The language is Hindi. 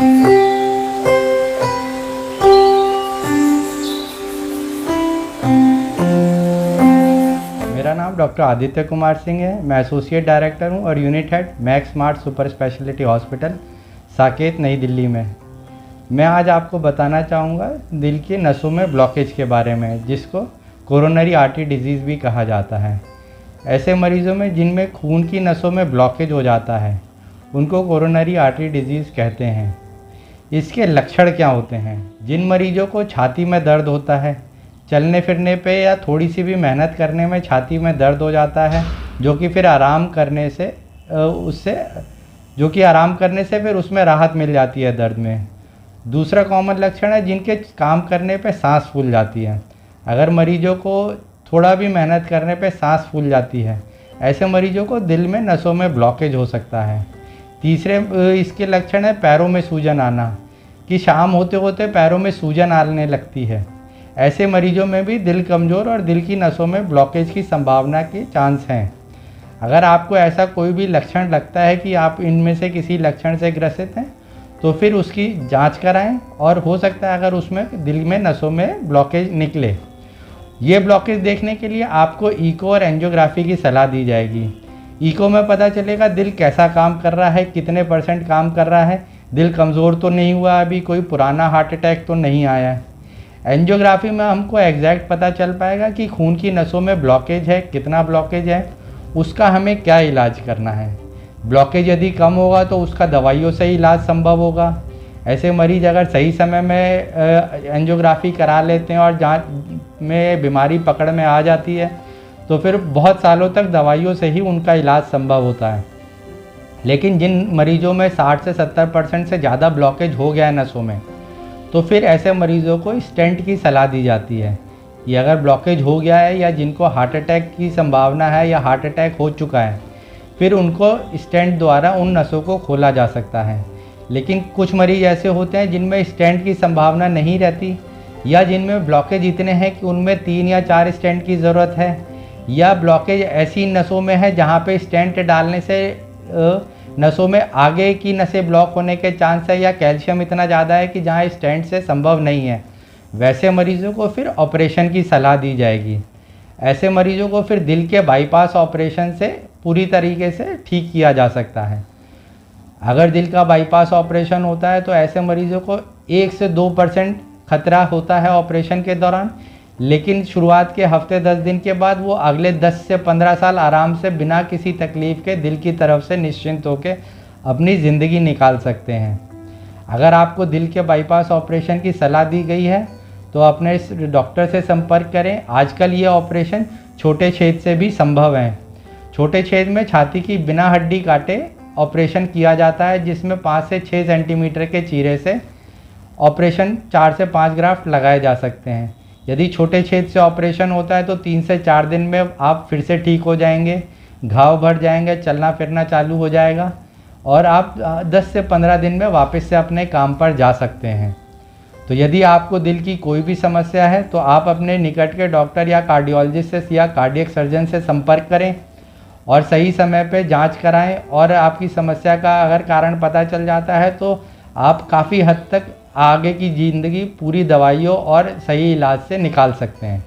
मेरा नाम डॉक्टर आदित्य कुमार सिंह है। मैं एसोसिएट डायरेक्टर हूं और unit head max smart super speciality hospital Saket नई दिल्ली में। मैं आज आपको बताना चाहूँगा दिल की नसों में ब्लॉकेज के बारे में, जिसको कोरोनरी आर्टरी डिजीज़ भी कहा जाता है। ऐसे मरीज़ों में जिनमें खून की नसों में ब्लॉकेज हो जाता है उनको कोरोनरी आर्टरी डिजीज़ कहते हैं। इसके लक्षण क्या होते हैं? जिन मरीजों को छाती में दर्द होता है, चलने फिरने पे या थोड़ी सी भी मेहनत करने में छाती में दर्द हो जाता है, जो कि फिर आराम करने से फिर उसमें राहत मिल जाती है दर्द में। दूसरा कॉमन लक्षण है जिनके काम करने पे सांस फूल जाती है। अगर मरीजों को थोड़ा भी मेहनत करने पे सांस फूल जाती है, ऐसे मरीजों को दिल में नसों में ब्लॉकेज हो सकता है। तीसरे इसके लक्षण है पैरों में सूजन आना, कि शाम होते होते पैरों में सूजन आने लगती है। ऐसे मरीजों में भी दिल कमज़ोर और दिल की नसों में ब्लॉकेज की संभावना के चांस हैं। अगर आपको ऐसा कोई भी लक्षण लगता है कि आप इनमें से किसी लक्षण से ग्रसित हैं, तो फिर उसकी जांच कराएं और हो सकता है अगर उसमें दिल में नसों में ब्लॉकेज निकले। ये ब्लॉकेज देखने के लिए आपको ईको और एंजियोग्राफी की सलाह दी जाएगी। ईको में पता चलेगा दिल कैसा काम कर रहा है, कितने % काम कर रहा है, दिल कमज़ोर तो नहीं हुआ, अभी कोई पुराना हार्ट अटैक तो नहीं आया है। एंजियोग्राफी में हमको एग्जैक्ट पता चल पाएगा कि खून की नसों में ब्लॉकेज है, कितना ब्लॉकेज है, उसका हमें क्या इलाज करना है। ब्लॉकेज यदि कम होगा तो उसका दवाइयों से इलाज संभव होगा। ऐसे मरीज अगर सही समय में एंजियोग्राफी करा लेते हैं और जांच में बीमारी पकड़ में आ जाती है, तो फिर बहुत सालों तक दवाइयों से ही उनका इलाज संभव होता है। लेकिन जिन मरीजों में 60 से 70% से ज़्यादा ब्लॉकेज हो गया है नसों में, तो फिर ऐसे मरीज़ों को स्टेंट की सलाह दी जाती है। ये अगर ब्लॉकेज हो गया है या जिनको हार्ट अटैक की संभावना है या हार्ट अटैक हो चुका है, फिर उनको स्टेंट द्वारा उन नसों को खोला जा सकता है। लेकिन कुछ मरीज़ ऐसे होते हैं जिनमें स्टेंट की संभावना नहीं रहती, या जिनमें ब्लॉकेज इतने हैं कि उनमें 3 या 4 स्टेंट की ज़रूरत है, या ब्लॉकेज ऐसी नसों में है जहाँ पे स्टेंट डालने से नसों में आगे की नसें ब्लॉक होने के चांस है, या कैल्शियम इतना ज़्यादा है कि जहाँ स्टेंट से संभव नहीं है। वैसे मरीज़ों को फिर ऑपरेशन की सलाह दी जाएगी। ऐसे मरीज़ों को फिर दिल के बाईपास ऑपरेशन से पूरी तरीके से ठीक किया जा सकता है। अगर दिल का बाईपास ऑपरेशन होता है तो ऐसे मरीज़ों को 1 से 2% खतरा होता है ऑपरेशन के दौरान, लेकिन शुरुआत के हफ्ते 10 दिन के बाद वो अगले 10 से 15 साल आराम से बिना किसी तकलीफ़ के दिल की तरफ से निश्चिंत होकर अपनी ज़िंदगी निकाल सकते हैं। अगर आपको दिल के बाईपास ऑपरेशन की सलाह दी गई है तो अपने डॉक्टर से संपर्क करें। आजकल ये ऑपरेशन छोटे छेद से भी संभव है। छोटे छेद में छाती की बिना हड्डी काटे ऑपरेशन किया जाता है, जिसमें 5 से 6 सेंटीमीटर के चीरे से ऑपरेशन 4 से 5 ग्राफ्ट लगाए जा सकते हैं। यदि छोटे छेद से ऑपरेशन होता है तो 3 से 4 दिन में आप फिर से ठीक हो जाएंगे, घाव भर जाएंगे, चलना फिरना चालू हो जाएगा और आप 10 से 15 दिन में वापस से अपने काम पर जा सकते हैं। तो यदि आपको दिल की कोई भी समस्या है तो आप अपने निकट के डॉक्टर या कार्डियोलॉजिस्ट से या कार्डियक सर्जन से संपर्क करें और सही समय पे जांच कराएं, और आपकी समस्या का अगर कारण पता चल जाता है तो आप काफ़ी हद तक आगे की ज़िंदगी पूरी दवाइयों और सही इलाज से निकाल सकते हैं।